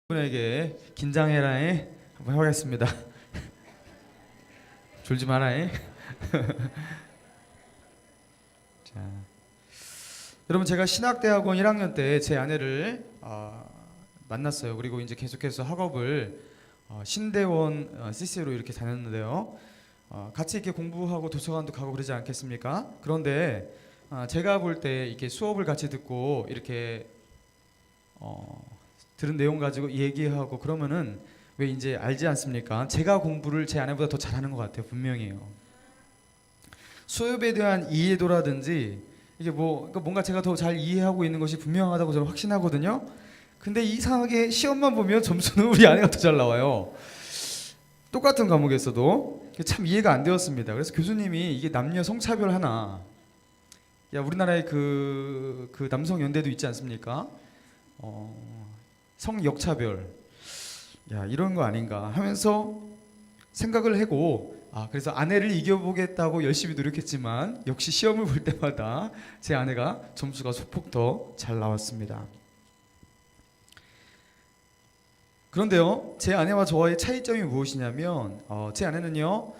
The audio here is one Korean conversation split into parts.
분에게 긴장해라에 한번 해보겠습니다. 졸지 마라에. 자, 여러분 제가 신학대학원 1학년 때 제 아내를 만났어요. 그리고 이제 계속해서 학업을 신대원 CC로 이렇게 다녔는데요. 같이 이렇게 공부하고 도서관도 가고 그러지 않겠습니까? 그런데 제가 볼 때 이렇게 수업을 같이 듣고 이렇게 들은 내용 가지고 얘기하고 그러면은 왜 이제 알지 않습니까? 제가 공부를 제 아내보다 더 잘하는 것 같아요. 분명히요. 수업에 대한 이해도라든지 이게 그러니까 뭔가 제가 더 잘 이해하고 있는 것이 분명하다고 저는 확신하거든요. 근데 이상하게 시험만 보면 점수는 우리 아내가 더 잘 나와요. 똑같은 과목에서도 참 이해가 안 되었습니다. 그래서 교수님이 이게 남녀 성차별 하나, 야 우리나라에 그 남성 연대도 있지 않습니까? 성역차별, 야 이런 거 아닌가 하면서 생각을 하고 그래서 아내를 이겨보겠다고 열심히 노력했지만 역시 시험을 볼 때마다 제 아내가 점수가 소폭 더 잘 나왔습니다. 그런데요, 제 아내와 저와의 차이점이 무엇이냐면 제 아내는요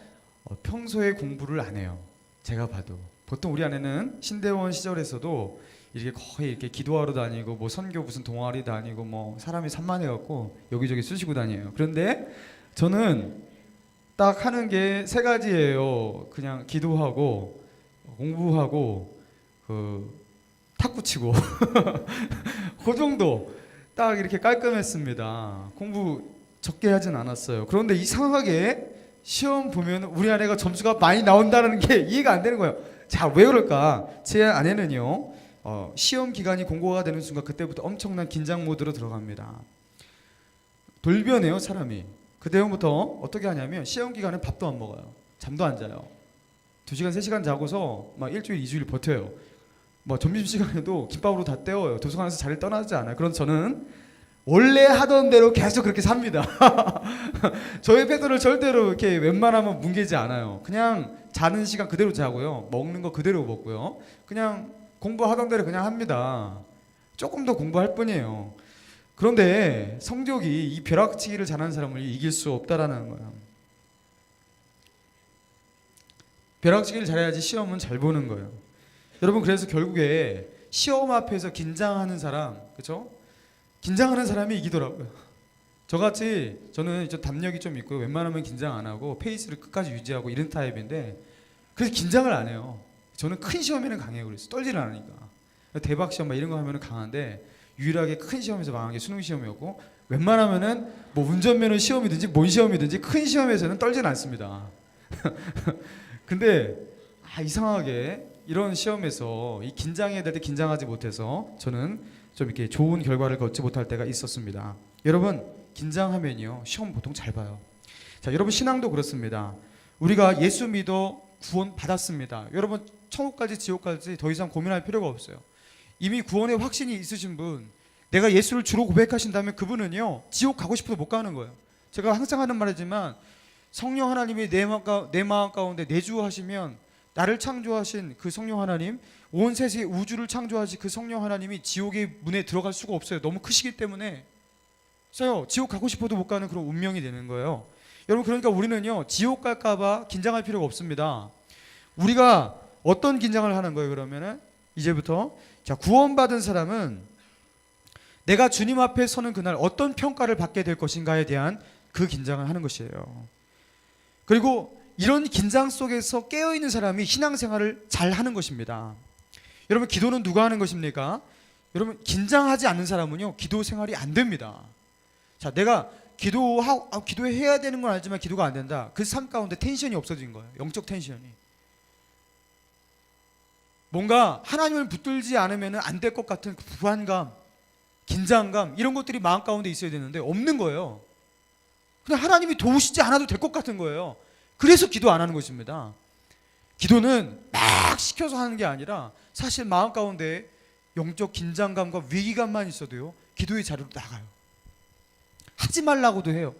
평소에 공부를 안 해요. 제가 봐도 보통 우리 아내는 신대원 시절에서도 이렇게 거의 이렇게 기도하러 다니고 뭐 선교 무슨 동아리 다니고 뭐 사람이 산만해갖고 여기저기 쑤시고 다녀요. 그런데 저는 딱 하는 게 세 가지예요. 그냥 기도하고 공부하고 탁구 치고 그 정도 딱 이렇게 깔끔했습니다. 공부 적게 하진 않았어요. 그런데 이상하게 시험 보면 우리 아내가 점수가 많이 나온다는 게 이해가 안 되는 거예요. 자, 왜 그럴까? 제 아내는요 시험 기간이 공고가 되는 순간 그때부터 엄청난 긴장 모드로 들어갑니다. 돌변해요 사람이. 그때부터 어떻게 하냐면 시험 기간에 밥도 안 먹어요. 잠도 안 자요. 2시간 3시간 자고서 막 일주일 2주일 버텨요. 뭐 점심시간에도 김밥으로 다 때워요. 도서관에서 자리를 떠나지 않아요. 그래서 저는 원래 하던 대로 계속 그렇게 삽니다. 저의 패턴을 절대로 이렇게 웬만하면 뭉개지 않아요. 그냥 자는 시간 그대로 자고요. 먹는 거 그대로 먹고요. 그냥 공부하던 대로 그냥 합니다. 조금 더 공부할 뿐이에요. 그런데 성적이 이 벼락치기를 잘하는 사람을 이길 수 없다라는 거예요. 벼락치기를 잘해야지 시험은 잘 보는 거예요. 여러분 그래서 결국에 시험 앞에서 긴장하는 사람, 그렇죠? 긴장하는 사람이 이기더라고요. 저같이 저는 담력이 좀 있고 웬만하면 긴장 안 하고 페이스를 끝까지 유지하고 이런 타입인데 그래서 긴장을 안 해요. 저는 큰 시험에는 강해요. 그래서 떨지를 않으니까. 대박 시험 막 이런 거 하면은 강한데 유일하게 큰 시험에서 망한 게 수능 시험이었고 웬만하면은 뭐 운전면허 시험이든지 뭔 시험이든지 큰 시험에서는 떨지는 않습니다. 근데 이상하게 이런 시험에서 이 긴장해야 될 때 긴장하지 못해서 저는 좀 이렇게 좋은 결과를 거치 못할 때가 있었습니다. 여러분 긴장하면요 시험 보통 잘 봐요. 자, 여러분 신앙도 그렇습니다. 우리가 예수 믿어 구원 받았습니다. 여러분 천국까지 지옥까지 더 이상 고민할 필요가 없어요. 이미 구원의 확신이 있으신 분, 내가 예수를 주로 고백하신다면 그분은요 지옥 가고 싶어도 못 가는 거예요. 제가 항상 하는 말이지만 성령 하나님이 내 마음 가운데 내주하시면 나를 창조하신 그 성령 하나님, 온 세계 우주를 창조하신 그 성령 하나님이 지옥의 문에 들어갈 수가 없어요. 너무 크시기 때문에. 지옥 가고 싶어도 못 가는 그런 운명이 되는 거예요. 여러분 그러니까 우리는요 지옥 갈까봐 긴장할 필요가 없습니다. 우리가 어떤 긴장을 하는 거예요? 그러면은 이제부터 자, 구원받은 사람은 내가 주님 앞에 서는 그날 어떤 평가를 받게 될 것인가에 대한 그 긴장을 하는 것이에요. 그리고 이런 긴장 속에서 깨어있는 사람이 신앙생활을 잘 하는 것입니다. 여러분 기도는 누가 하는 것입니까? 여러분 긴장하지 않는 사람은요 기도 생활이 안 됩니다. 자, 내가 기도해야 되는 건 알지만 기도가 안 된다. 그 삶 가운데 텐션이 없어진 거예요. 영적 텐션이. 뭔가 하나님을 붙들지 않으면 안 될 것 같은 불안감, 긴장감 이런 것들이 마음 가운데 있어야 되는데 없는 거예요. 그냥 하나님이 도우시지 않아도 될 것 같은 거예요. 그래서 기도 안 하는 것입니다. 기도는 막 시켜서 하는 게 아니라 사실 마음 가운데 영적 긴장감과 위기감만 있어도요 기도의 자리로 나가요. 하지 말라고도 해요.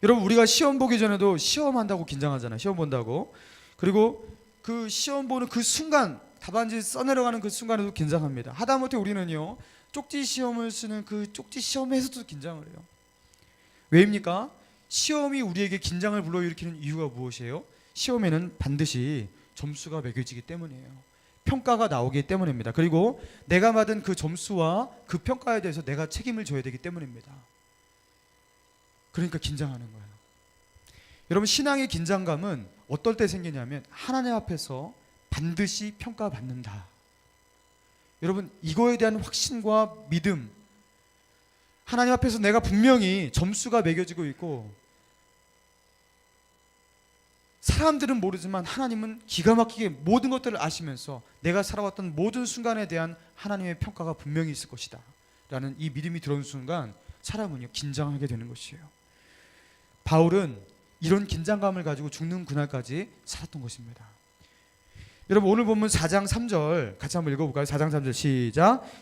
여러분 우리가 시험 보기 전에도 시험한다고 긴장하잖아요. 시험 본다고. 그리고 그 시험 보는 그 순간 답안지 써내려가는 그 순간에도 긴장합니다. 하다못해 우리는요 쪽지 시험을 쓰는 그 쪽지 시험에서도 긴장을 해요. 왜입니까? 시험이 우리에게 긴장을 불러일으키는 이유가 무엇이에요? 시험에는 반드시 점수가 매겨지기 때문이에요. 평가가 나오기 때문입니다. 그리고 내가 받은 그 점수와 그 평가에 대해서 내가 책임을 져야 되기 때문입니다. 그러니까 긴장하는 거예요. 여러분, 신앙의 긴장감은 어떨 때 생기냐면 하나님 앞에서 반드시 평가받는다. 여러분, 이거에 대한 확신과 믿음, 하나님 앞에서 내가 분명히 점수가 매겨지고 있고 사람들은 모르지만 하나님은 기가 막히게 모든 것들을 아시면서 내가 살아왔던 모든 순간에 대한 하나님의 평가가 분명히 있을 것이다 라는 이 믿음이 들어오는 순간 사람은요 긴장하게 되는 것이에요. 바울은 이런 긴장감을 가지고 죽는 그날까지 살았던 것입니다. 여러분, 오늘 본문 4장 3절 같이 한번 읽어볼까요? 4장 3절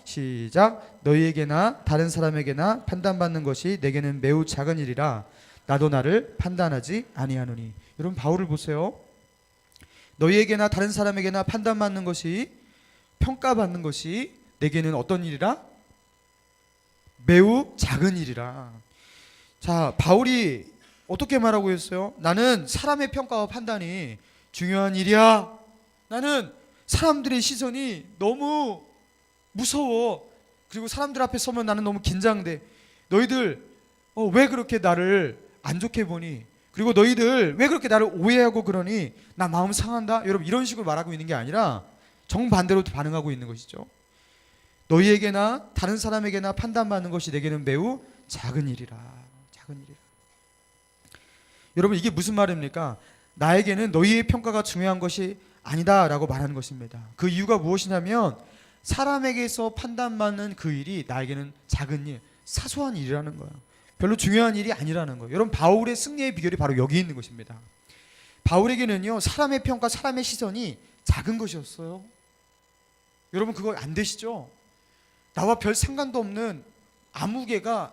시작. 너희에게나 다른 사람에게나 판단받는 것이 내게는 매우 작은 일이라 나도 나를 판단하지 아니하노니. 여러분, 바울을 보세요. 너희에게나 다른 사람에게나 판단받는 것이, 평가받는 것이 내게는 어떤 일이라? 매우 작은 일이라. 자, 바울이 어떻게 말하고 있어요? 나는 사람의 평가와 판단이 중요한 일이야. 나는 사람들의 시선이 너무 무서워. 그리고 사람들 앞에 서면 나는 너무 긴장돼. 너희들 왜 그렇게 나를 안 좋게 보니? 그리고 너희들 왜 그렇게 나를 오해하고 그러니? 나 마음 상한다. 여러분, 이런 식으로 말하고 있는 게 아니라 정반대로 반응하고 있는 것이죠. 너희에게나 다른 사람에게나 판단받는 것이 내게는 매우 작은 일이라. 작은 일이라. 여러분, 이게 무슨 말입니까? 나에게는 너희의 평가가 중요한 것이 아니다 라고 말하는 것입니다. 그 이유가 무엇이냐면 사람에게서 판단받는 그 일이 나에게는 작은 일, 사소한 일이라는 거예요. 별로 중요한 일이 아니라는 거예요. 여러분, 바울의 승리의 비결이 바로 여기 있는 것입니다. 바울에게는요 사람의 평가, 사람의 시선이 작은 것이었어요. 여러분, 그거 안 되시죠? 나와 별 상관도 없는 아무개가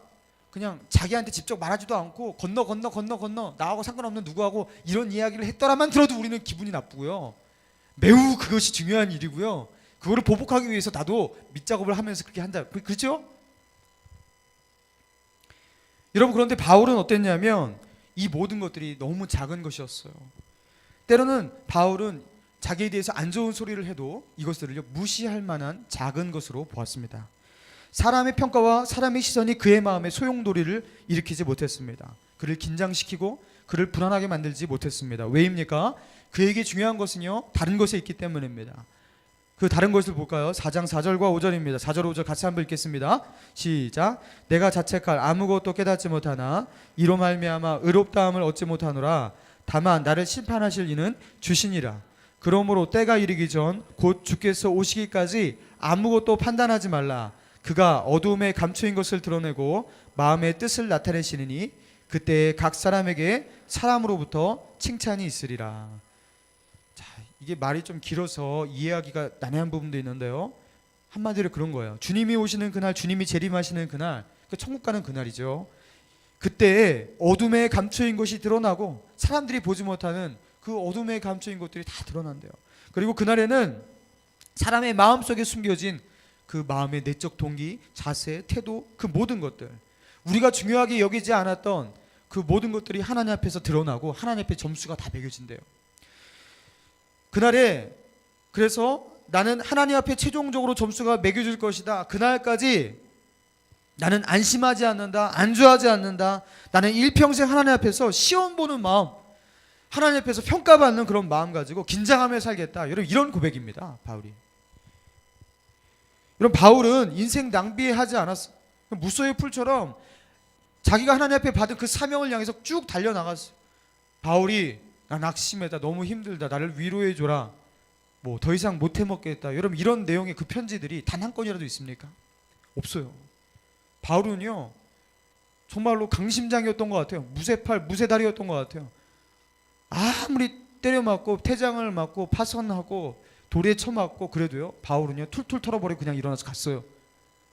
그냥 자기한테 직접 말하지도 않고 건너 나하고 상관없는 누구하고 이런 이야기를 했더라만 들어도 우리는 기분이 나쁘고요. 매우 그것이 중요한 일이고요. 그거를 보복하기 위해서 나도 밑작업을 하면서 그렇게 한다. 그렇죠? 여러분, 그런데 바울은 어땠냐면 이 모든 것들이 너무 작은 것이었어요. 때로는 바울은 자기에 대해서 안 좋은 소리를 해도 이것들을 무시할 만한 작은 것으로 보았습니다. 사람의 평가와 사람의 시선이 그의 마음에 소용돌이를 일으키지 못했습니다. 그를 긴장시키고 그를 불안하게 만들지 못했습니다. 왜입니까? 그에게 중요한 것은요 다른 것에 있기 때문입니다. 그 다른 것을 볼까요? 4장 4절과 5절입니다. 4절 5절 같이 한번 읽겠습니다. 시작. 내가 자책할 아무것도 깨닫지 못하나 이로 말미암아 의롭다함을 얻지 못하노라. 다만 나를 심판하실 이는 주시니라. 그러므로 때가 이르기 전 곧 주께서 오시기까지 아무것도 판단하지 말라. 그가 어두움에 감추인 것을 드러내고 마음의 뜻을 나타내시느니 그때에 각 사람에게 사람으로부터 칭찬이 있으리라. 자, 이게 말이 좀 길어서 이해하기가 난해한 부분도 있는데요. 한마디로 그런 거예요. 주님이 오시는 그날, 주님이 재림하시는 그날, 그 천국 가는 그날이죠. 그때에 어둠에 감추인 것이 드러나고 사람들이 보지 못하는 그 어둠에 감추인 것들이 다 드러난대요. 그리고 그날에는 사람의 마음속에 숨겨진 그 마음의 내적 동기, 자세, 태도, 그 모든 것들, 우리가 중요하게 여기지 않았던 그 모든 것들이 하나님 앞에서 드러나고 하나님 앞에 점수가 다 매겨진대요. 그날에 그래서 나는 하나님 앞에 최종적으로 점수가 매겨질 것이다. 그날까지 나는 안심하지 않는다. 안주하지 않는다. 나는 일평생 하나님 앞에서 시험 보는 마음, 하나님 앞에서 평가받는 그런 마음 가지고 긴장하며 살겠다. 여러분, 이런 고백입니다. 바울이. 여러분, 바울은 인생 낭비하지 않았어. 무소의 풀처럼 자기가 하나님 앞에 받은 그 사명을 향해서 쭉 달려나갔어요. 바울이 나 낙심했다, 너무 힘들다, 나를 위로해줘라, 뭐 더 이상 못 해먹겠다. 여러분, 이런 내용의 그 편지들이 단 한 건이라도 있습니까? 없어요. 바울은요 정말로 강심장이었던 것 같아요. 무쇠팔 무쇠다리였던 것 같아요. 아무리 때려맞고 태장을 맞고 파선하고 돌에 쳐맞고 그래도요 바울은요 툴툴 털어버리고 그냥 일어나서 갔어요.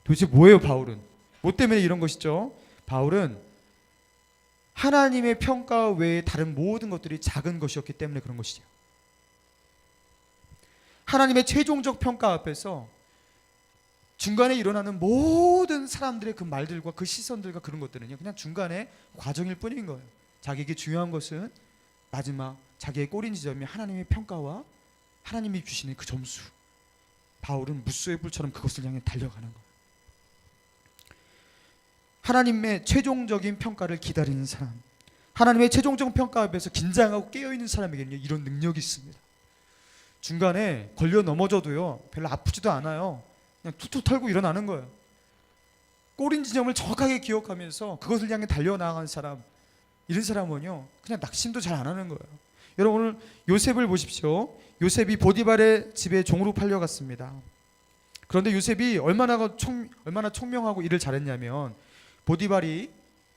도대체 뭐예요 바울은? 뭐 때문에 이런 것이죠? 바울은 하나님의 평가 외에 다른 모든 것들이 작은 것이었기 때문에 그런 것이죠. 하나님의 최종적 평가 앞에서 중간에 일어나는 모든 사람들의 그 말들과 그 시선들과 그런 것들은요, 그냥 중간에 과정일 뿐인 거예요. 자기에게 중요한 것은 마지막 자기의 꼬린 지점이 하나님의 평가와 하나님이 주시는 그 점수. 바울은 무쏘의 불처럼 그것을 향해 달려가는 거예요. 하나님의 최종적인 평가를 기다리는 사람, 하나님의 최종적 평가 앞에서 긴장하고 깨어있는 사람에게는 이런 능력이 있습니다. 중간에 걸려 넘어져도요, 별로 아프지도 않아요. 그냥 툭툭 털고 일어나는 거예요. 꼬린 지점을 정확하게 기억하면서 그것을 향해 달려나가는 사람, 이런 사람은요, 그냥 낙심도 잘 안 하는 거예요. 여러분, 오늘 요셉을 보십시오. 요셉이 보디발의 집에 종으로 팔려갔습니다. 그런데 요셉이 얼마나 총명하고 일을 잘했냐면, 보디발이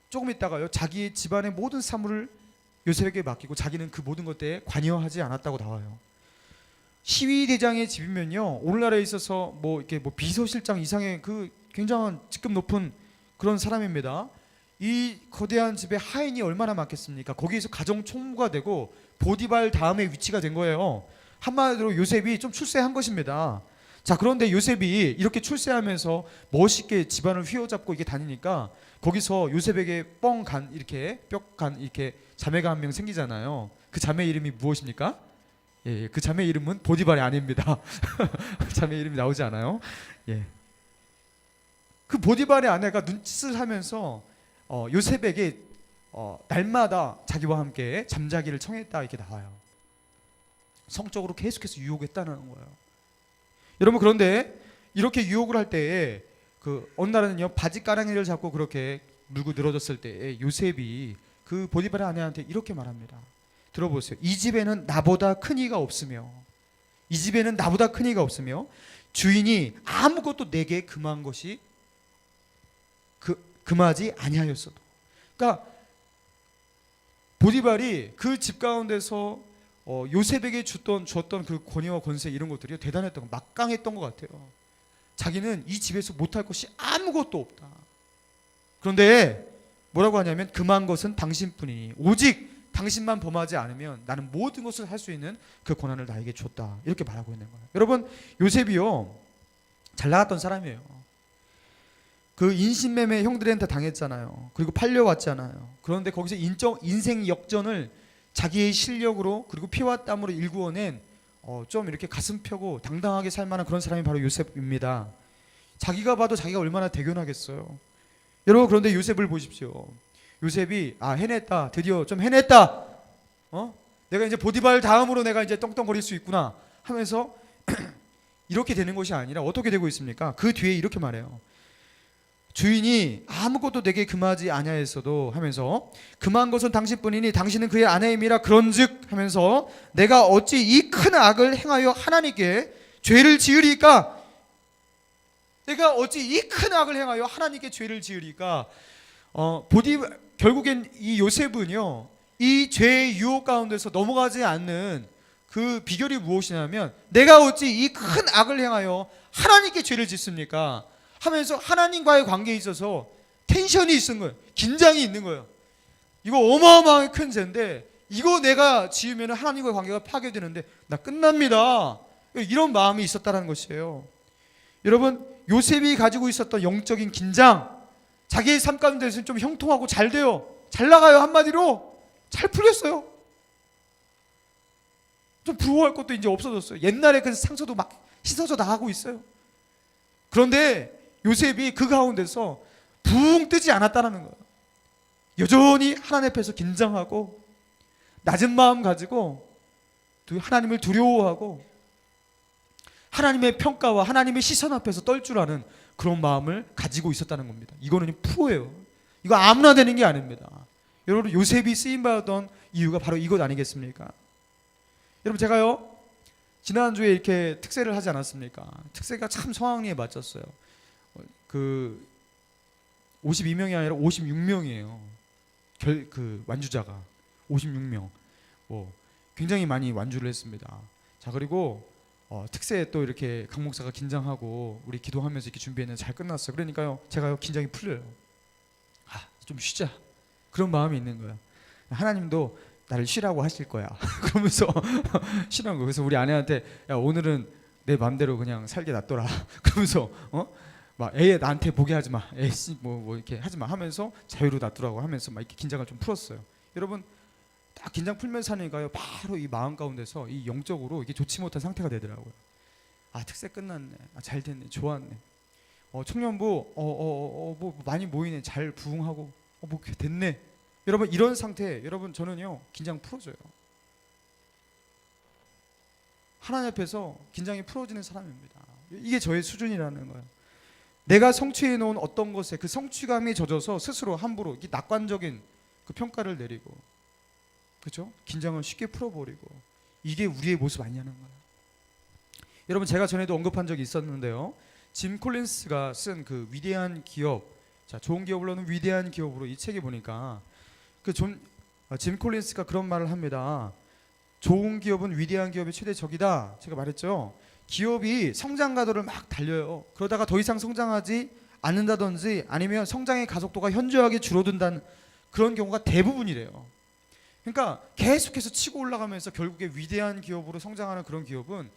조금 있다가요, 자기의 집안의 모든 사물을 요셉에게 맡기고 자기는 그 모든 것에 관여하지 않았다고 나와요. 시위대장의 집이면요, 오늘날에 있어서 이렇게 비서실장 이상의 그 굉장한 직급 높은 그런 사람입니다. 이 거대한 집에 하인이 얼마나 많겠습니까? 거기에서 가정 총무가 되고 보디발 다음에 위치가 된 거예요. 한마디로 요셉이 좀 출세한 것입니다. 자, 그런데 요셉이 이렇게 출세하면서 멋있게 집안을 휘어잡고 이렇게 다니니까 거기서 요셉에게 뿅간 이렇게 뿅간 이렇게 자매가 한 명 생기잖아요. 그 자매 이름이 무엇입니까? 예, 그 자매 이름은 보디발이 아닙니다. 자매 이름이 나오지 않아요. 예. 그 보디발의 아내가 눈짓을 하면서 요셉에게 날마다 자기와 함께 잠자기를 청했다 이렇게 나와요. 성적으로 계속해서 유혹했다는 거예요. 여러분, 그런데 이렇게 유혹을 할 때에 어느 날은요, 바지가랑이를 잡고 그렇게 물고 늘어졌을 때에 요셉이 그 보디발의 아내한테 이렇게 말합니다. 들어보세요. 이 집에는 나보다 큰 이가 없으며, 이 집에는 나보다 큰 이가 없으며 주인이 아무것도 내게 금한 것이 금하지 아니하였어도. 그러니까 보디발이 그 집 가운데서 요셉에게 줬던 그 권위와 권세 이런 것들이 대단했던 거, 막강했던 것 같아요. 자기는 이 집에서 못할 것이 아무것도 없다. 그런데 뭐라고 하냐면, 금한 것은 당신뿐이니 오직 당신만 범하지 않으면 나는 모든 것을 할 수 있는 그 권한을 나에게 줬다. 이렇게 말하고 있는 거예요. 여러분, 요셉이요, 잘 나갔던 사람이에요. 그 인신매매 형들한테 당했잖아요. 그리고 팔려왔잖아요. 그런데 거기서 인생 역전을 자기의 실력으로 그리고 피와 땀으로 일구어낸 좀 이렇게 가슴 펴고 당당하게 살 만한 그런 사람이 바로 요셉입니다. 자기가 봐도 자기가 얼마나 대견하겠어요. 여러분, 그런데 요셉을 보십시오. 요셉이 해냈다, 드디어 좀 해냈다, 내가 이제 보디발 다음으로 내가 이제 떵떵거릴 수 있구나 하면서 이렇게 되는 것이 아니라 어떻게 되고 있습니까? 그 뒤에 이렇게 말해요. 주인이 아무것도 내게 금하지 아니하였어도 하면서 금한 것은 당신뿐이니 당신은 그의 아내임이라 그런즉 하면서 내가 어찌 이 큰 악을 행하여 하나님께 죄를 지으리까? 내가 어찌 이 큰 악을 행하여 하나님께 죄를 지으리까? 결국엔 이 요셉은요, 이 죄의 유혹 가운데서 넘어가지 않는 그 비결이 무엇이냐면, 내가 어찌 이 큰 악을 행하여 하나님께 죄를 짓습니까? 하면서 하나님과의 관계에 있어서 텐션이 있는 거예요. 긴장이 있는 거예요. 이거 어마어마하게 큰 죄인데 이거 내가 지으면 하나님과의 관계가 파괴되는데 나 끝납니다. 이런 마음이 있었다는 것이에요. 여러분, 요셉이 가지고 있었던 영적인 긴장, 자기의 삶 가운데서는 좀 형통하고 잘 돼요. 잘 나가요. 한마디로 잘 풀렸어요. 좀 부러워할 것도 이제 없어졌어요. 옛날에 그 상처도 막 씻어져 나가고 있어요. 그런데 요셉이 그 가운데서 붕 뜨지 않았다는 거예요. 여전히 하나님 앞에서 긴장하고 낮은 마음 가지고 하나님을 두려워하고 하나님의 평가와 하나님의 시선 앞에서 떨 줄 아는 그런 마음을 가지고 있었다는 겁니다. 이거는 프로예요. 이거 아무나 되는 게 아닙니다. 여러분, 요셉이 쓰임받았던 이유가 바로 이것 아니겠습니까? 여러분, 제가요, 지난주에 이렇게 특세를 하지 않았습니까? 특세가 참 성황리에 맞췄어요. 52명이 아니라 56명이에요. 완주자가 56명. 굉장히 많이 완주를 했습니다. 자, 그리고 특세에 또 이렇게 강 목사가 긴장하고 우리 기도하면서 이렇게 준비했는데 잘 끝났어요. 그러니까요, 제가요, 긴장이 풀려요. 좀 쉬자. 그런 마음이 있는 거예요. 하나님도 나를 쉬라고 하실 거야. 그러면서 쉬라는 거예요. 그래서 우리 아내한테, 야, 오늘은 내 마음대로 그냥 살게 놔둬라. 그러면서 막 애 나한테 보게 하지 마. 애씨 뭐 이렇게 하지 마 하면서 자유로 놔두라고 하면서 막 이렇게 긴장을 좀 풀었어요. 여러분 딱 긴장 풀면서 하니까요. 바로 이 마음 가운데서 이 영적으로 이게 좋지 못한 상태가 되더라고요. 아 특세 끝났네. 아 잘 됐네. 좋았네. 청년부 뭐 많이 모이네. 잘 부흥하고 뭐 됐네. 여러분 이런 상태 여러분 저는요 긴장 풀어줘요. 하나님 앞에서 긴장이 풀어지는 사람입니다. 이게 저의 수준이라는 거예요. 내가 성취해 놓은 어떤 것에 그 성취감이 젖어서 스스로 함부로 이렇게 낙관적인 그 평가를 내리고 그렇죠? 긴장을 쉽게 풀어버리고 이게 우리의 모습 아니냐는 거예요. 여러분 제가 전에도 언급한 적이 있었는데요. 짐 콜린스가 쓴 그 위대한 기업, 자 좋은 기업을 넣는 위대한 기업으로 이 책에 보니까 짐 콜린스가 그런 말을 합니다. 좋은 기업은 위대한 기업의 최대 적이다. 제가 말했죠. 기업이 성장 가도를 막 달려요. 그러다가 더 이상 성장하지 않는다든지 아니면 성장의 가속도가 현저하게 줄어든다는 그런 경우가 대부분이래요. 그러니까 계속해서 치고 올라가면서 결국에 위대한 기업으로 성장하는 그런 기업은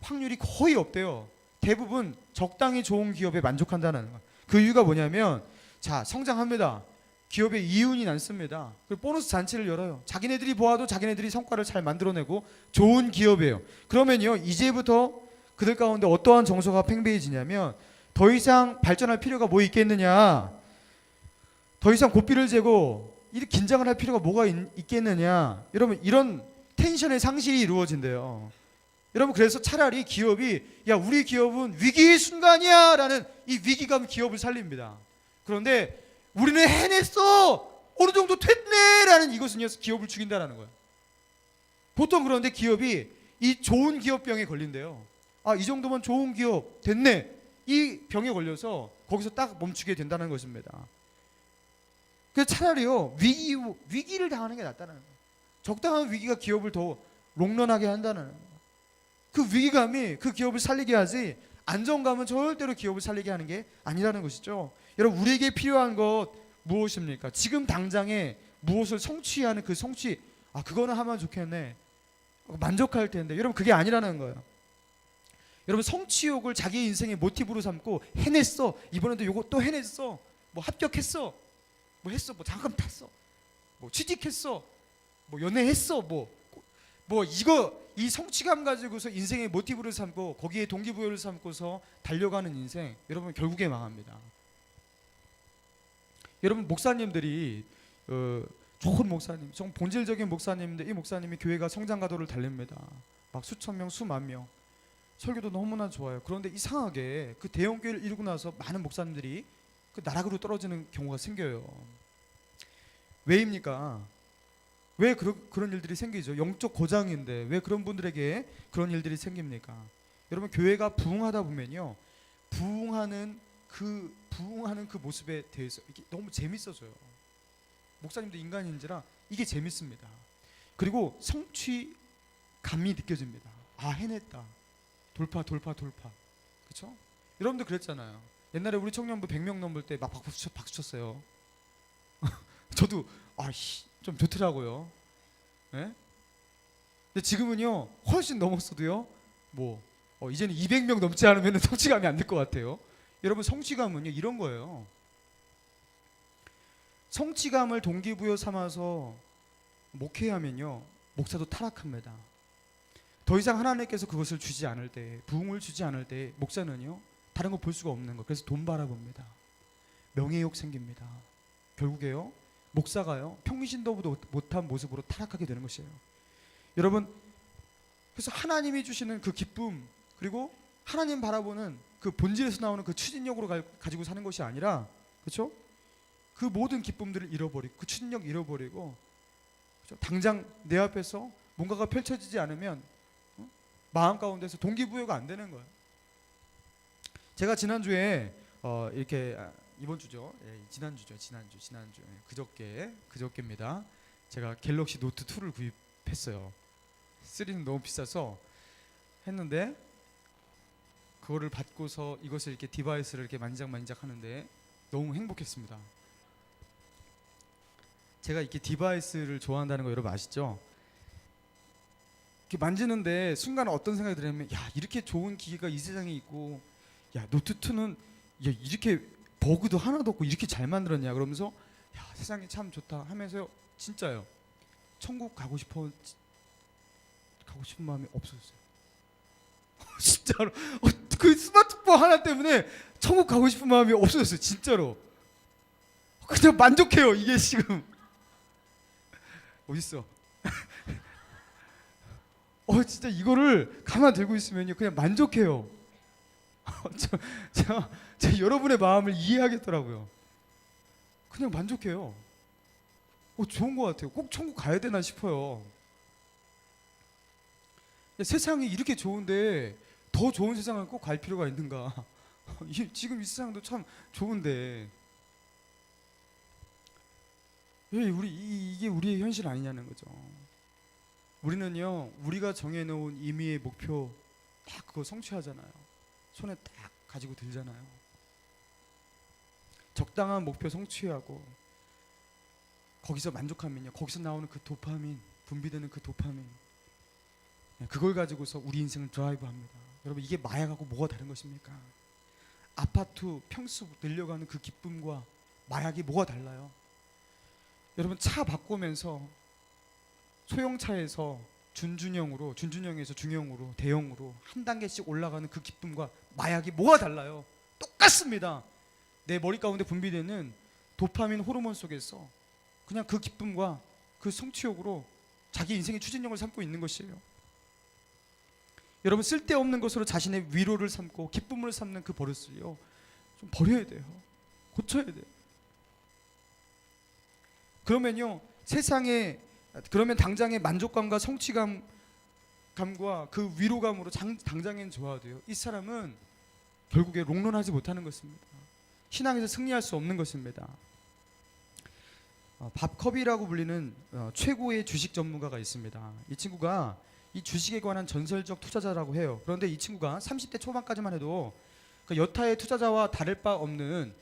확률이 거의 없대요. 대부분 적당히 좋은 기업에 만족한다는 거예요. 그 이유가 뭐냐면 자 성장합니다. 기업에 이윤이 남습니다. 그리고 보너스 잔치를 열어요. 자기네들이 보아도 자기네들이 성과를 잘 만들어내고 좋은 기업이에요. 그러면요 이제부터 그들 가운데 어떠한 정서가 팽배해지냐면 더 이상 발전할 필요가 뭐 있겠느냐, 더 이상 고삐를 재고 이렇게 긴장을 할 필요가 뭐가 있겠느냐. 여러분 이런 텐션의 상실이 이루어진대요. 여러분 그래서 차라리 기업이 야 우리 기업은 위기의 순간이야 라는 이 위기감 기업을 살립니다. 그런데 우리는 해냈어 어느 정도 됐네 라는 이것은요 기업을 죽인다라는 거예요. 보통 그런데 기업이 이 좋은 기업병에 걸린대요. 아 이 정도면 좋은 기업 됐네 이 병에 걸려서 거기서 딱 멈추게 된다는 것입니다. 그래서 차라리요 위기를 당하는 게 낫다는 거예요. 적당한 위기가 기업을 더 롱런하게 한다는 거예요. 그 위기감이 그 기업을 살리게 하지 안정감은 절대로 기업을 살리게 하는 게 아니라는 것이죠. 여러분 우리에게 필요한 것 무엇입니까? 지금 당장에 무엇을 성취하는 그 성취 그거는 하면 좋겠네 만족할 텐데 여러분 그게 아니라는 거예요. 여러분 성취욕을 자기 인생의 모티브로 삼고 해냈어 이번에도 요거 또 해냈어 뭐 합격했어 뭐 했어 뭐 장학금 탔어 뭐 취직했어 뭐 연애했어 뭐 이거 이 성취감 가지고서 인생의 모티브를 삼고 거기에 동기부여를 삼고서 달려가는 인생 여러분 결국에 망합니다. 여러분 목사님들이 좋은 목사님, 좀 본질적인 목사님인데 이 목사님이 교회가 성장 가도를 달립니다. 막 수천 명, 수만 명 설교도 너무나 좋아요. 그런데 이상하게 그 대형 교회를 이루고 나서 많은 목사님들이 그 나락으로 떨어지는 경우가 생겨요. 왜입니까? 왜 그런 일들이 생기죠? 영적 고장인데 왜 그런 분들에게 그런 일들이 생깁니까? 여러분 교회가 부흥하다 보면요 부흥하는 그 모습에 대해서 이게 너무 재밌어져요. 목사님도 인간인지라 이게 재밌습니다. 그리고 성취감이 느껴집니다. 해냈다. 돌파. 그렇죠? 여러분도 그랬잖아요. 옛날에 우리 청년부 100명 넘을 때 막 박수 쳤어요. 저도 좀 좋더라고요. 네? 근데 지금은요 훨씬 넘었어도요 이제는 200명 넘지 않으면 성취감이 안 들 것 같아요. 여러분 성취감은요 이런 거예요. 성취감을 동기부여 삼아서 목회하면요 목사도 타락합니다. 더 이상 하나님께서 그것을 주지 않을 때, 부흥을 주지 않을 때 목사는요 다른 거 볼 수가 없는 거. 그래서 돈 바라봅니다. 명예욕 생깁니다. 결국에요 목사가요 평신도보다 못한 모습으로 타락하게 되는 것이에요. 여러분 그래서 하나님이 주시는 그 기쁨 그리고 하나님 바라보는 그 본질에서 나오는 그 추진력으로 가지고 사는 것이 아니라 그렇죠? 그 모든 기쁨들을 잃어버리고 그 추진력 잃어버리고 그렇죠? 당장 내 앞에서 뭔가가 펼쳐지지 않으면 마음 가운데서 동기부여가 안 되는 거예요. 제가 지난주에 이렇게 이번 주죠. 지난주 그저께입니다. 제가 갤럭시 노트 2를 구입했어요. 3는 너무 비싸서 했는데 그거를 받고서 이것을 이렇게 디바이스를 이렇게 만지작 하는데 너무 행복했습니다. 제가 이렇게 디바이스를 좋아한다는 거 여러분 아시죠? 이렇게 만지는데 순간 어떤 생각이 들냐면 야 이렇게 좋은 기계가 이 세상에 있고 야 노트 2는 야, 이렇게 버그도 하나도 없고 이렇게 잘 만들었냐 그러면서 야, 세상이 참 좋다 하면서 진짜요. 천국 가고 싶은 마음이 없었어요. 진짜로. 그 스마트폰 하나 때문에 천국 가고 싶은 마음이 없어졌어요. 진짜로. 그냥 만족해요. 이게 지금 어딨어? 진짜 이거를 가만 들고 있으면요 그냥 만족해요. 제가 여러분의 마음을 이해하겠더라고요. 그냥 만족해요. 좋은 것 같아요. 꼭 천국 가야 되나 싶어요. 세상이 이렇게 좋은데 더 좋은 세상을 꼭 갈 필요가 있는가? 지금 이 세상도 참 좋은데 왜 이게 우리의 현실 아니냐는 거죠. 우리는요 우리가 정해놓은 임의의 목표 딱 그거 성취하잖아요. 손에 딱 가지고 들잖아요. 적당한 목표 성취하고 거기서 만족하면요 거기서 나오는 그 도파민, 분비되는 그 도파민, 그걸 가지고서 우리 인생을 드라이브합니다. 여러분 이게 마약하고 뭐가 다른 것입니까? 아파트 평수 늘려가는 그 기쁨과 마약이 뭐가 달라요? 여러분 차 바꾸면서 소형차에서 준준형에서 중형으로 대형으로 한 단계씩 올라가는 그 기쁨과 마약이 뭐가 달라요? 똑같습니다. 내 머리 가운데 분비되는 도파민 호르몬 속에서 그냥 그 기쁨과 그 성취욕으로 자기 인생의 추진력을 삼고 있는 것이에요. 여러분 쓸데없는 것으로 자신의 위로를 삼고 기쁨을 삼는 그 버릇을요 좀 버려야 돼요. 고쳐야 돼요. 그러면 당장의 만족감과 성취감과 그 위로감으로 당장엔 좋아야 돼요. 이 사람은 결국에 롱런하지 못하는 것입니다. 신앙에서 승리할 수 없는 것입니다. 밥 커비라고 불리는 최고의 주식 전문가가 있습니다. 이 친구가 이 주식에 관한 전설적 투자자라고 해요. 그런데 이 친구가 30대 초반까지만 해도 그 여타의 투자자와 다를 바 없는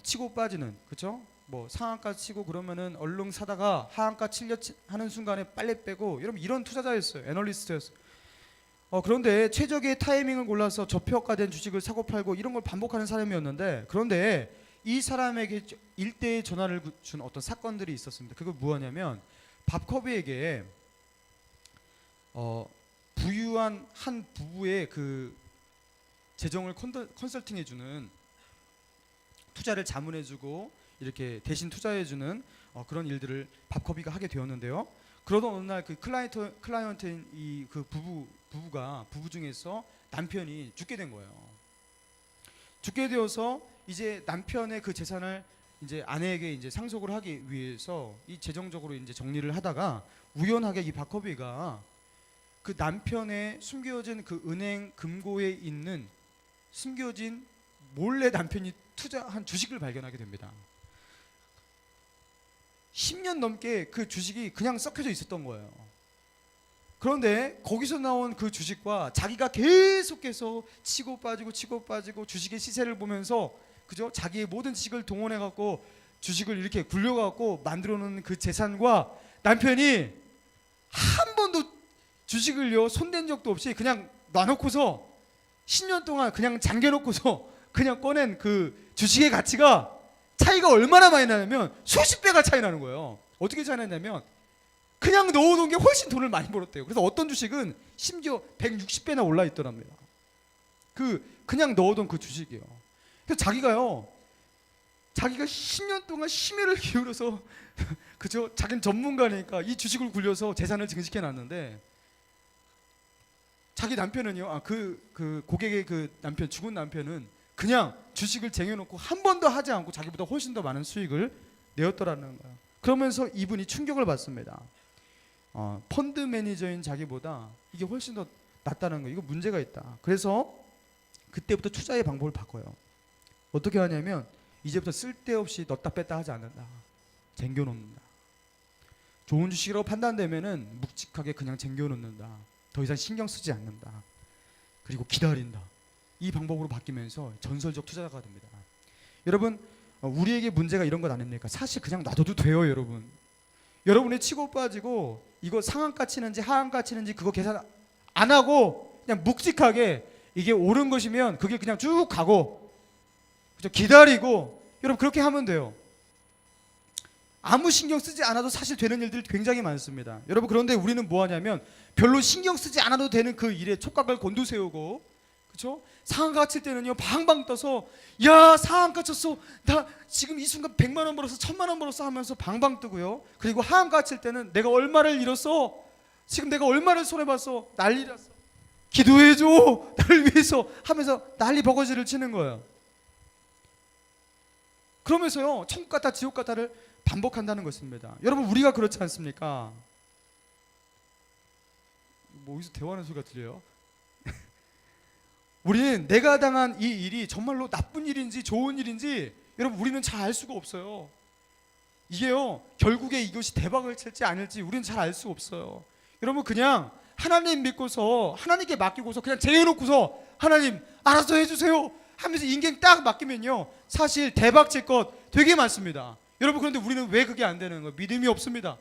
치고 빠지는, 그렇죠? 뭐 상한가 치고 그러면은 얼른 사다가 하한가 칠려 하는 순간에 빨리 빼고 이런 투자자였어요. 애널리스트였어요. 그런데 최적의 타이밍을 골라서 저평가된 주식을 사고 팔고 이런 걸 반복하는 사람이었는데, 그런데 이 사람에게 일대의 전화를 준 어떤 사건들이 있었습니다. 그거 뭐냐면 밥커비에게 부유한 한 부부의 그 재정을 컨설팅해주는, 투자를 자문해주고 이렇게 대신 투자해주는 그런 일들을 밥커비가 하게 되었는데요. 그러던 어느 날 그 클라이언트인 이 그 부부 중에서 남편이 죽게 된 거예요. 죽게 되어서 이제 남편의 그 재산을 이제 아내에게 이제 상속을 하기 위해서 이 재정적으로 이제 정리를 하다가 우연하게 이 밥커비가 그 남편의 숨겨진 그 은행 금고에 있는 숨겨진 몰래 남편이 투자한 주식을 발견하게 됩니다. 10년 넘게 그 주식이 그냥 썩혀져 있었던 거예요. 그런데 거기서 나온 그 주식과 자기가 계속해서 치고 빠지고 주식의 시세를 보면서, 그죠? 자기의 모든 지식을 동원해 갖고 주식을 이렇게 굴려 갖고 만들어 놓은 그 재산과 남편이 한 번도 주식을요 손댄 적도 없이 그냥 놔놓고서 10년 동안 그냥 잠겨놓고서 그냥 꺼낸 그 주식의 가치가 차이가 얼마나 많이 나냐면 수십 배가 차이 나는 거예요. 어떻게 차이 나냐면 그냥 넣어놓은 게 훨씬 돈을 많이 벌었대요. 그래서 어떤 주식은 심지어 160배나 올라 있더랍니다. 그냥 넣어둔 그 주식이요. 그래서 자기가 10년 동안 심혈을 기울여서 그죠? 자기는 전문가니까 이 주식을 굴려서 재산을 증식해 놨는데, 자기 남편은요, 그 고객의 그 남편, 죽은 남편은 그냥 주식을 쟁여놓고 한 번도 하지 않고 자기보다 훨씬 더 많은 수익을 내었더라는 거예요. 그러면서 이분이 충격을 받습니다. 펀드 매니저인 자기보다 이게 훨씬 더 낫다는 거예요. 이거 문제가 있다. 그래서 그때부터 투자의 방법을 바꿔요. 어떻게 하냐면 이제부터 쓸데없이 넣다 뺐다 하지 않는다. 쟁겨놓는다. 좋은 주식이라고 판단되면은 묵직하게 그냥 쟁겨놓는다. 더 이상 신경 쓰지 않는다. 그리고 기다린다. 이 방법으로 바뀌면서 전설적 투자자가 됩니다. 여러분, 우리에게 문제가 이런 것 아닙니까? 사실 그냥 놔둬도 돼요, 여러분. 여러분이 치고 빠지고 이거 상한가 치는지 하한가 치는지 그거 계산 안 하고 그냥 묵직하게 이게 옳은 것이면 그게 그냥 쭉 가고, 그죠? 기다리고 여러분 그렇게 하면 돼요. 아무 신경 쓰지 않아도 사실 되는 일들이 굉장히 많습니다. 여러분 그런데 우리는 뭐 하냐면 별로 신경 쓰지 않아도 되는 그 일에 촉각을 곤두세우고 그렇죠? 상한가 칠 때는요 방방 떠서 야 상한가 쳤어 나 지금 이 순간 100만 원 벌었어 1000만 원 벌었어 하면서 방방 뜨고요. 그리고 하한가 칠 때는 내가 얼마를 잃었어 지금 내가 얼마를 손해봤어 난리 났어 기도해줘 나를 위해서 하면서 난리 버거지를 치는 거예요. 그러면서요 천국 같다 지옥 같다를 반복한다는 것입니다. 여러분 우리가 그렇지 않습니까? 뭐 어디서 대화하는 소리가 들려요? 우리는 내가 당한 이 일이 정말로 나쁜 일인지 좋은 일인지 여러분 우리는 잘 알 수가 없어요. 이게요 결국에 이것이 대박을 칠지 아닐지 우리는 잘 알 수가 없어요. 여러분 그냥 하나님 믿고서 하나님께 맡기고서 그냥 재워놓고서 하나님 알아서 해주세요 하면서 인생 딱 맡기면요 사실 대박 칠 것 되게 많습니다. 여러분 그런데 우리는 왜 그게 안 되는 거예요? 믿음이 없습니다.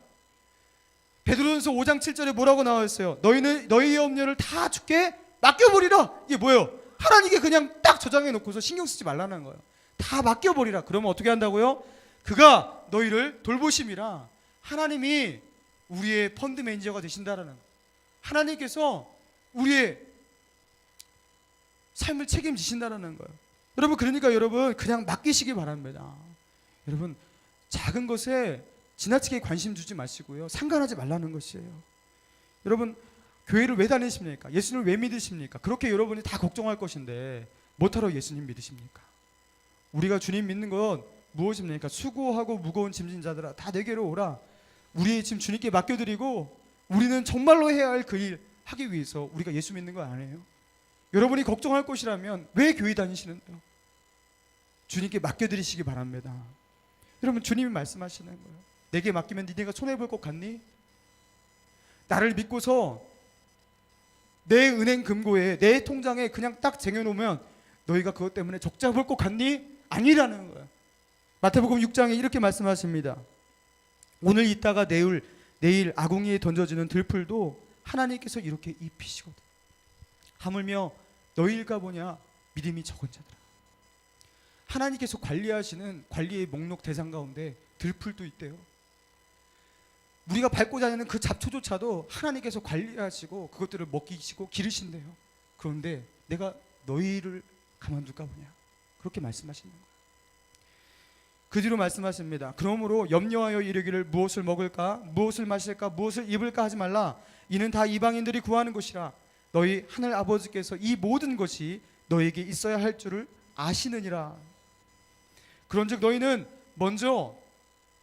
베드로전서 5장 7절에 뭐라고 나와 있어요? 너희는 너희의 염려를 다 주께 맡겨버리라. 이게 뭐예요? 하나님께 그냥 딱 저장해 놓고서 신경 쓰지 말라는 거예요. 다 맡겨버리라. 그러면 어떻게 한다고요? 그가 너희를 돌보심이라. 하나님이 우리의 펀드 매니저가 되신다라는 거예요. 하나님께서 우리의 삶을 책임지신다라는 거예요. 여러분 그러니까 여러분 그냥 맡기시기 바랍니다. 여러분 작은 것에 지나치게 관심 주지 마시고요. 상관하지 말라는 것이에요. 여러분 교회를 왜 다니십니까? 예수님을 왜 믿으십니까? 그렇게 여러분이 다 걱정할 것인데 뭐하러 예수님 믿으십니까? 우리가 주님 믿는 건 무엇입니까? 수고하고 무거운 짐진 자들아 다 내게로 오라. 우리의 짐 주님께 맡겨드리고 우리는 정말로 해야 할 그 일 하기 위해서 우리가 예수 믿는 거 아니에요? 여러분이 걱정할 것이라면 왜 교회 다니시는데요? 주님께 맡겨드리시기 바랍니다. 여러분 주님이 말씀하시는 거예요. 내게 맡기면 니네가 손해볼 것 같니? 나를 믿고서 내 은행 금고에 내 통장에 그냥 딱 쟁여놓으면 너희가 그것 때문에 적자 볼 것 같니? 아니라는 거예요. 마태복음 6장에 이렇게 말씀하십니다. 오늘 있다가 내일 아궁이에 던져지는 들풀도 하나님께서 이렇게 입히시거든. 하물며 너희일까 보냐 믿음이 적은 자들아. 하나님께서 관리하시는 관리의 목록 대상 가운데 들풀도 있대요. 우리가 밟고 다니는 그 잡초조차도 하나님께서 관리하시고 그것들을 먹이시고 기르신대요. 그런데 내가 너희를 가만둘까 보냐 그렇게 말씀하시는 거예요. 그 뒤로 말씀하십니다. 그러므로 염려하여 이르기를 무엇을 먹을까 무엇을 마실까 무엇을 입을까 하지 말라. 이는 다 이방인들이 구하는 것이라. 너희 하늘 아버지께서 이 모든 것이 너에게 있어야 할 줄을 아시느니라. 그런즉 너희는 먼저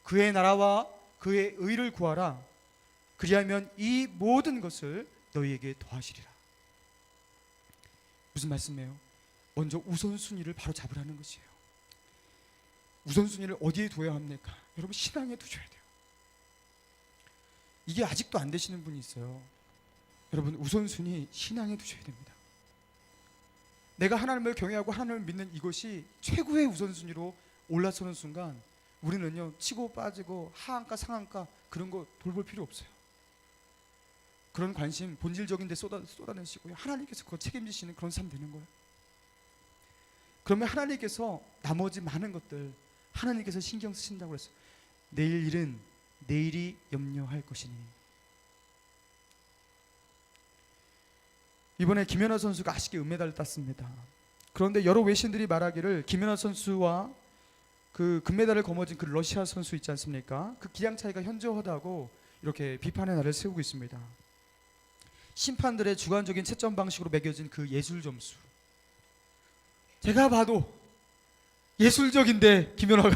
그의 나라와 그의 의를 구하라. 그리하면 이 모든 것을 너희에게 더하시리라. 무슨 말씀이에요? 먼저 우선순위를 바로 잡으라는 것이에요. 우선순위를 어디에 둬야 합니까? 여러분 신앙에 두셔야 돼요. 이게 아직도 안 되시는 분이 있어요. 여러분 우선순위 신앙에 두셔야 됩니다. 내가 하나님을 경외하고 하나님을 믿는 이것이 최고의 우선순위로 올라서는 순간 우리는요 치고 빠지고 하한가 상한가 그런 거 돌볼 필요 없어요. 그런 관심 본질적인 데 쏟아내시고요. 하나님께서 그거 책임지시는 그런 삶 되는 거예요. 그러면 하나님께서 나머지 많은 것들 하나님께서 신경 쓰신다고 그랬어요. 내일 일은 내일이 염려할 것이니. 이번에 김연아 선수가 아쉽게 은메달을 땄습니다. 그런데 여러 외신들이 말하기를 김연아 선수와 그 금메달을 거머쥔 그 러시아 선수 있지 않습니까? 그 기량 차이가 현저하다고 이렇게 비판의 날을 세우고 있습니다. 심판들의 주관적인 채점 방식으로 매겨진 그 예술 점수. 제가 봐도 예술적인데 김연아가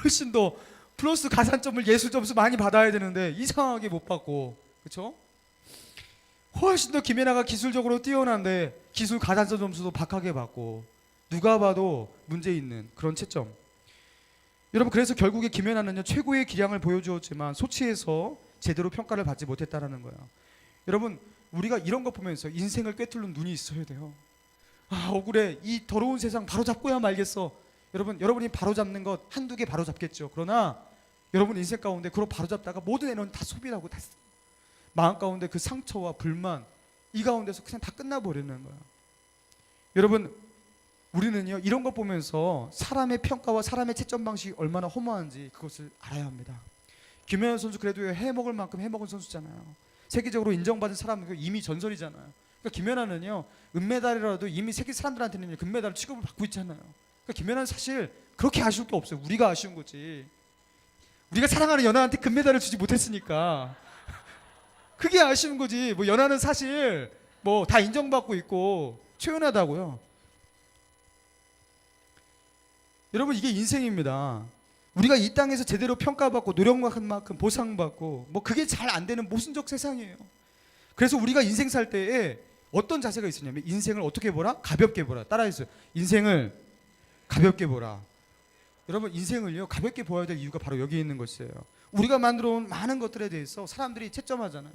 훨씬 더 플러스 가산점을 예술 점수 많이 받아야 되는데 이상하게 못 받고, 그렇죠? 훨씬 더 김연아가 기술적으로 뛰어난데 기술 가산점 점수도 박하게 받고 누가 봐도 문제 있는 그런 채점. 여러분 그래서 결국에 김연아는요 최고의 기량을 보여주었지만 소치에서 제대로 평가를 받지 못했다라는 거예요. 여러분 우리가 이런 거 보면서 인생을 꿰뚫는 눈이 있어야 돼요. 아 억울해 이 더러운 세상 바로잡고야 말겠어. 여러분이 바로잡는 것 한두 개 바로잡겠죠. 그러나 여러분 인생 가운데 그걸 바로잡다가 모든 에너지 다 소비하고 다 마음 가운데 그 상처와 불만 이 가운데서 그냥 다 끝나버리는 거야. 여러분 우리는요 이런 거 보면서 사람의 평가와 사람의 채점 방식이 얼마나 허무한지 그것을 알아야 합니다. 김연아 선수 그래도 해먹을 만큼 해먹은 선수잖아요. 세계적으로 인정받은 사람은 이미 전설이잖아요. 그러니까 김연아는요 은메달이라도 이미 세계 사람들한테는 금메달 취급을 받고 있잖아요. 그러니까 김연아는 사실 그렇게 아쉬울 게 없어요. 우리가 아쉬운 거지. 우리가 사랑하는 연아한테 금메달을 주지 못했으니까 그게 아쉬운 거지. 뭐 연아는 사실 뭐 다 인정받고 있고 초연하다고요. 여러분 이게 인생입니다. 우리가 이 땅에서 제대로 평가받고 노력한 만큼 보상받고 뭐 그게 잘 안 되는 모순적 세상이에요. 그래서 우리가 인생 살 때에 어떤 자세가 있었냐면 인생을 어떻게 보라? 가볍게 보라. 따라해주세요. 인생을 가볍게 보라. 여러분 인생을요 가볍게 보아야 될 이유가 바로 여기 있는 것이에요. 우리가 만들어 온 많은 것들에 대해서 사람들이 채점하잖아요.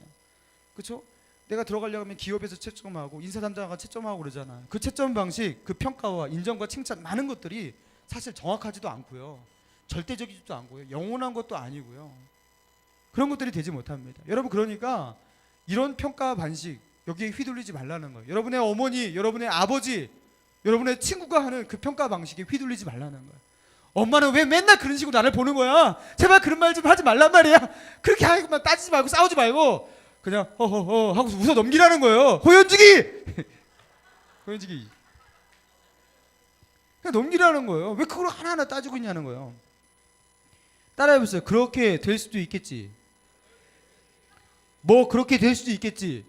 그렇죠? 내가 들어가려고 하면 기업에서 채점하고 인사담당가 채점하고 그러잖아요. 그 채점 방식, 그 평가와 인정과 칭찬 많은 것들이 사실 정확하지도 않고요. 절대적이지도 않고요. 영원한 것도 아니고요. 그런 것들이 되지 못합니다. 여러분 그러니까 이런 평가 방식 여기에 휘둘리지 말라는 거예요. 여러분의 어머니, 여러분의 아버지, 여러분의 친구가 하는 그 평가 방식에 휘둘리지 말라는 거예요. 엄마는 왜 맨날 그런 식으로 나를 보는 거야? 제발 그런 말 좀 하지 말란 말이야. 그렇게 하고만 따지지 말고 싸우지 말고 그냥 허허허 하고 웃어 넘기라는 거예요. 호연지기! 호연지기. 그냥 넘기라는 거예요. 왜 그걸 하나하나 따지고 있냐는 거예요. 따라해보세요. 그렇게 될 수도 있겠지. 뭐 그렇게 될 수도 있겠지.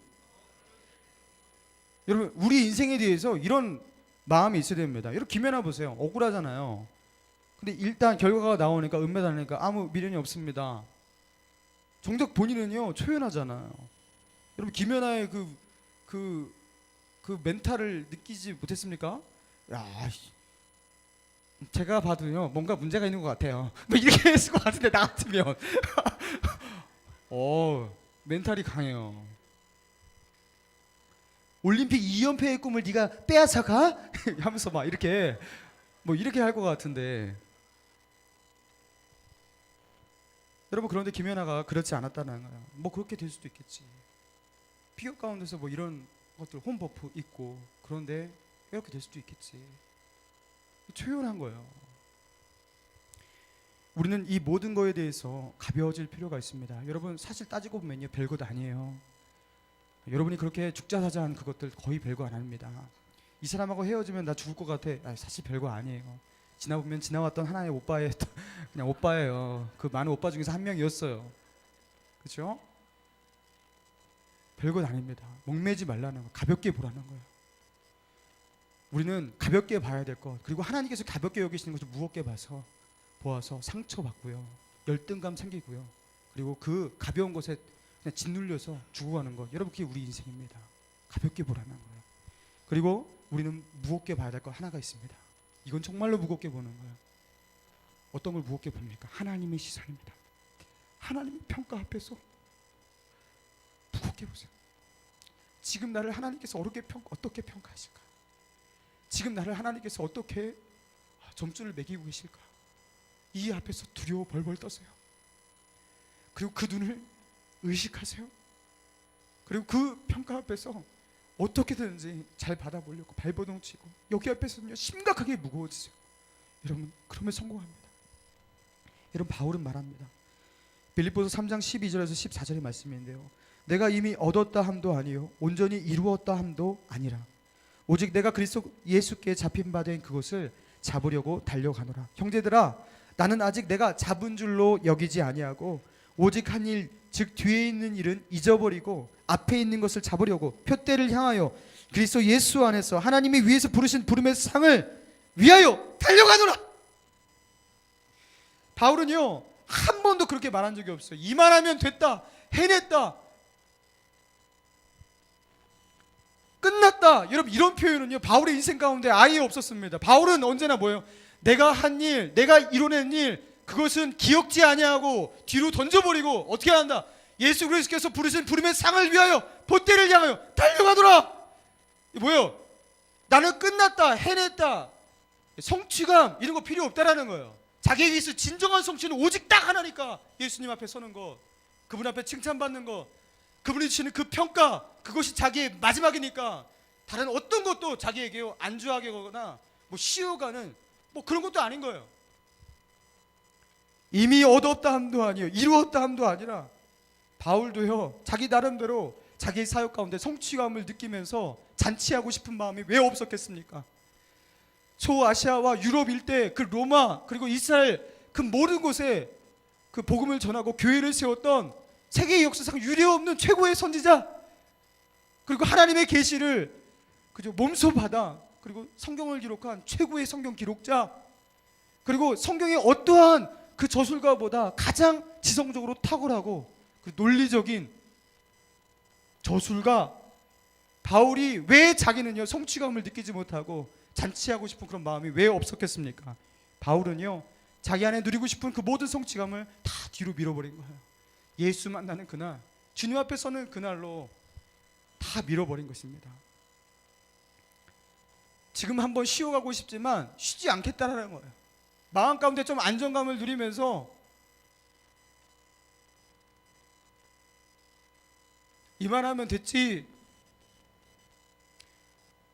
여러분 우리 인생에 대해서 이런 마음이 있어야 됩니다. 여러분 김연아 보세요. 억울하잖아요. 근데 일단 결과가 나오니까 은메달이니까 아무 미련이 없습니다. 정작 본인은요 초연하잖아요. 여러분 김연아의 그 멘탈을 느끼지 못했습니까? 야, 제가 봐도요 뭔가 문제가 있는 것 같아요. 뭐 이렇게 했을 것 같은데 나 같으면 멘탈이 강해요. 올림픽 2연패의 꿈을 네가 빼앗아가? 하면서 막 이렇게 뭐 이렇게 할 것 같은데 여러분 그런데 김연아가 그렇지 않았다는 거예요. 뭐 그렇게 될 수도 있겠지. 피겨 가운데서 뭐 이런 것들 홈버프 있고 그런데 이렇게 될 수도 있겠지. 초연한 거예요. 우리는 이 모든 거에 대해서 가벼워질 필요가 있습니다. 여러분 사실 따지고 보면요 별것 아니에요. 여러분이 그렇게 죽자사자한 그것들 거의 별거 안 합니다. 이 사람하고 헤어지면 나 죽을 것 같아. 사실 별거 아니에요. 지나보면 지나왔던 하나의 오빠의 그냥 오빠예요. 그 많은 오빠 중에서 한 명이었어요. 그렇죠? 별것 아닙니다. 목매지 말라는 거, 가볍게 보라는 거예요. 우리는 가볍게 봐야 될 것, 그리고 하나님께서 가볍게 여기시는 것을 무겁게 보아서 상처받고요, 열등감 생기고요, 그리고 그 가벼운 것에 그냥 짓눌려서 죽어가는 것. 여러분 그게 우리 인생입니다. 가볍게 보라는 거예요. 그리고 우리는 무겁게 봐야 될 것 하나가 있습니다. 이건 정말로 무겁게 보는 거예요. 어떤 걸 무겁게 봅니까? 하나님의 시선입니다. 하나님의 평가 앞에서 무겁게 보세요. 지금 나를 하나님께서 어떻게 평가하실까? 지금 나를 하나님께서 어떻게 점수를 매기고 계실까? 이 앞에서 두려워 벌벌 떠세요. 그리고 그 눈을 의식하세요. 그리고 그 평가 앞에서 어떻게든지 잘 받아보려고 발버둥 치고 여기 앞에서는요 심각하게 무거워지세요. 여러분 그러면 성공합니다. 여러분 바울은 말합니다. 빌립보서 3장 12절에서 14절의 말씀인데요, 내가 이미 얻었다 함도 아니요 온전히 이루었다 함도 아니라 오직 내가 그리스도 예수께 잡힌 바 된 그것을 잡으려고 달려가노라. 형제들아 나는 아직 내가 잡은 줄로 여기지 아니하고 오직 한 일 즉 뒤에 있는 일은 잊어버리고 앞에 있는 것을 잡으려고 표대를 향하여 그리스도 예수 안에서 하나님이 위에서 부르신 부름의 상을 위하여 달려가노라. 바울은요 한 번도 그렇게 말한 적이 없어요. 이만하면 됐다, 해냈다, 끝났다. 여러분 이런 표현은요 바울의 인생 가운데 아예 없었습니다. 바울은 언제나 뭐예요? 내가 한 일, 내가 이뤄낸 일, 그것은 기억지 아니하고 뒤로 던져버리고 어떻게 한다? 예수 그리스도께서 부르신 부름의 상을 위하여 보대를 향하여 달려가더라. 뭐예요? 나는 끝났다, 해냈다, 성취감 이런 거 필요 없다라는 거예요. 자기에게 있어 진정한 성취는 오직 딱 하나니까 예수님 앞에 서는 것, 그분 앞에 칭찬받는 것, 그분이 주시는 그 평가, 그것이 자기의 마지막이니까 다른 어떤 것도 자기에게 안주하거나 뭐 쉬어가는 뭐 그런 것도 아닌 거예요. 이미 얻었다 함도 아니에요. 이루었다 함도 아니라 바울도요, 자기 나름대로 자기 사역 가운데 성취감을 느끼면서 잔치하고 싶은 마음이 왜 없었겠습니까? 소아시아와 유럽 일대 그 로마 그리고 이스라엘 그 모든 곳에 그 복음을 전하고 교회를 세웠던 세계 역사상 유례없는 최고의 선지자, 그리고 하나님의 계시를 그저 몸소 받아 그리고 성경을 기록한 최고의 성경 기록자, 그리고 성경의 어떠한 그 저술가보다 가장 지성적으로 탁월하고 그 논리적인 저술가 바울이 왜 자기는요 성취감을 느끼지 못하고 잔치하고 싶은 그런 마음이 왜 없었겠습니까? 바울은요 자기 안에 누리고 싶은 그 모든 성취감을 다 뒤로 밀어버린 거예요. 예수 만나는 그날, 주님 앞에 서는 그날로 다 밀어버린 것입니다. 지금 한번 쉬어가고 싶지만 쉬지 않겠다라는 거예요. 마음 가운데 좀 안정감을 누리면서 이만하면 됐지,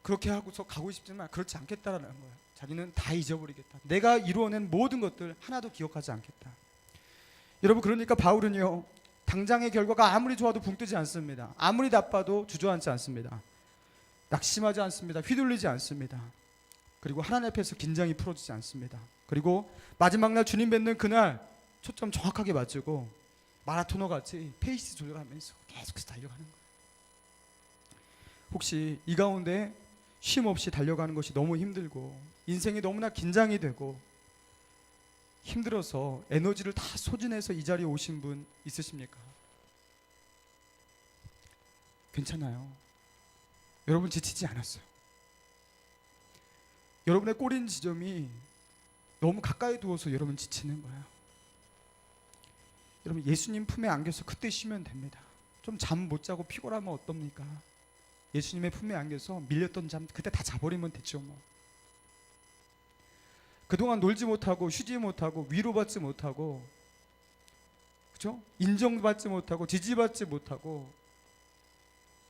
그렇게 하고서 가고 싶지만 그렇지 않겠다라는 거예요. 자기는 다 잊어버리겠다. 내가 이루어낸 모든 것들 하나도 기억하지 않겠다. 여러분, 그러니까 바울은요 당장의 결과가 아무리 좋아도 붕 뜨지 않습니다. 아무리 나빠도 주저앉지 않습니다. 낙심하지 않습니다. 휘둘리지 않습니다. 그리고 하나님 앞에서 긴장이 풀어지지 않습니다. 그리고 마지막 날 주님 뵙는 그날 초점 정확하게 맞추고 마라토너 같이 페이스 조절하면서 계속해서 달려가는 거예요. 혹시 이 가운데 쉼 없이 달려가는 것이 너무 힘들고 인생이 너무나 긴장이 되고 힘들어서 에너지를 다 소진해서 이 자리에 오신 분 있으십니까? 괜찮아요. 여러분 지치지 않았어요. 여러분의 꼬린 지점이 너무 가까이 두어서 여러분 지치는 거예요. 여러분 예수님 품에 안겨서 그때 쉬면 됩니다. 좀 잠 못 자고 피곤하면 어떻습니까? 예수님의 품에 안겨서 밀렸던 잠 그때 다 자버리면 됐죠 뭐. 그동안 놀지 못하고 쉬지 못하고 위로받지 못하고 그죠? 인정받지 못하고 지지받지 못하고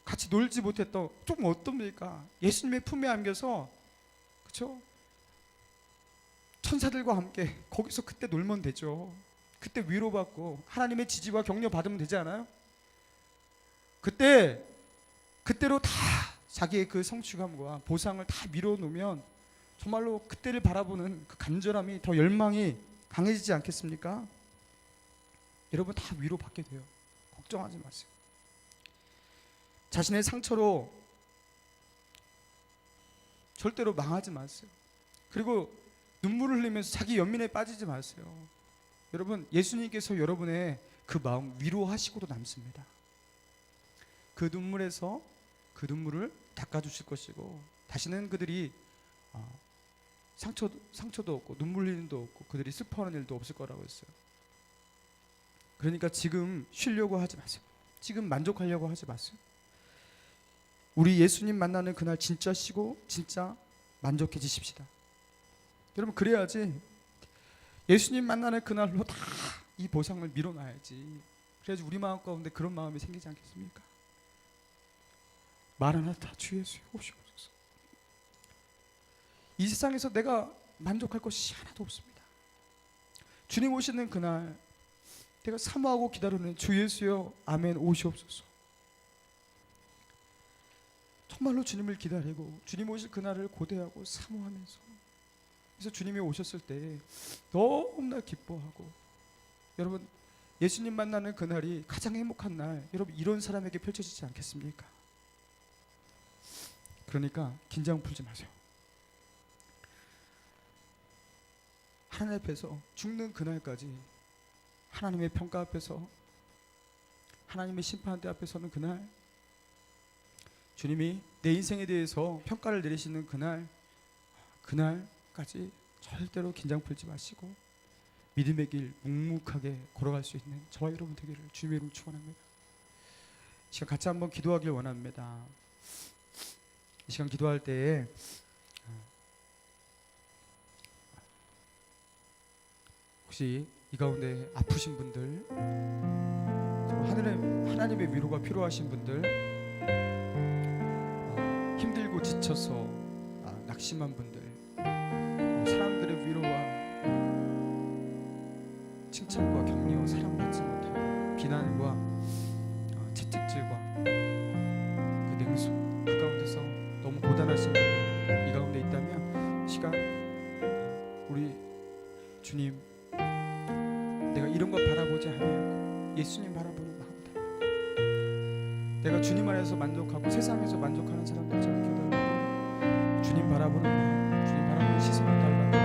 같이 놀지 못했던 좀 어떻습니까? 예수님의 품에 안겨서 그죠? 천사들과 함께 거기서 그때 놀면 되죠. 그때 위로받고 하나님의 지지와 격려 받으면 되지 않아요? 그때로 다 자기의 그 성취감과 보상을 다 밀어놓으면 정말로 그때를 바라보는 그 간절함이 더 열망이 강해지지 않겠습니까? 여러분 다 위로받게 돼요. 걱정하지 마세요. 자신의 상처로 절대로 망하지 마세요. 그리고 눈물을 흘리면서 자기 연민에 빠지지 마세요. 여러분 예수님께서 여러분의 그 마음 위로하시고도 남습니다. 그 눈물에서 그 눈물을 닦아주실 것이고 다시는 그들이 상처도 없고 눈물 흘리는 도 없고 그들이 슬퍼하는 일도 없을 거라고 했어요. 그러니까 지금 쉬려고 하지 마세요. 지금 만족하려고 하지 마세요. 우리 예수님 만나는 그날 진짜 쉬고 진짜 만족해지십시다. 여러분 그래야지 예수님 만나는 그날로 다 이 보상을 밀어놔야지. 그래야지 우리 마음 가운데 그런 마음이 생기지 않겠습니까? 마라나타 주 예수 오시옵소서. 이 세상에서 내가 만족할 것이 하나도 없습니다. 주님 오시는 그날 내가 사모하고 기다리는 주 예수여 아멘 오시옵소서. 정말로 주님을 기다리고 주님 오실 그날을 고대하고 사모하면서 그래서 주님이 오셨을 때 너무나 기뻐하고 여러분 예수님 만나는 그날이 가장 행복한 날 여러분 이런 사람에게 펼쳐지지 않겠습니까? 그러니까 긴장 풀지 마세요. 하나님 앞에서 죽는 그날까지 하나님의 평가 앞에서 하나님의 심판대 앞에 서는 그날 주님이 내 인생에 대해서 평가를 내리시는 그날까지 절대로 긴장 풀지 마시고 믿음의 길 묵묵하게 걸어갈 수 있는 저와 여러분 되기를 주님의 이름으로 축원합니다. 이 시간 같이 한번 기도하길 원합니다. 이 시간 기도할 때에 혹시 이 가운데 아프신 분들, 하나님의 위로가 필요하신 분들, 힘들고 지쳐서 낙심한 분들, 사람들의 위로와 칭찬과 격려와 사랑받지 못하고 비난과 채찍질과 그 냉소, 그 가운데서 너무 고단하신 분들 이 가운데 있다면 이 시간 우리 주님, 내가 이런 것 바라보지 아니하고 예수님 바라보는 마음 달라. 내가 주님 안에서 만족하고 세상에서 만족하는 사람 되지 않게 달라고 주님 바라보는 마음, 주님 바라보는 시선을 달라고.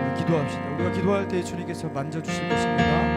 우리 기도합시다. 우리가 기도할 때 주님께서 만져주실 것입니다.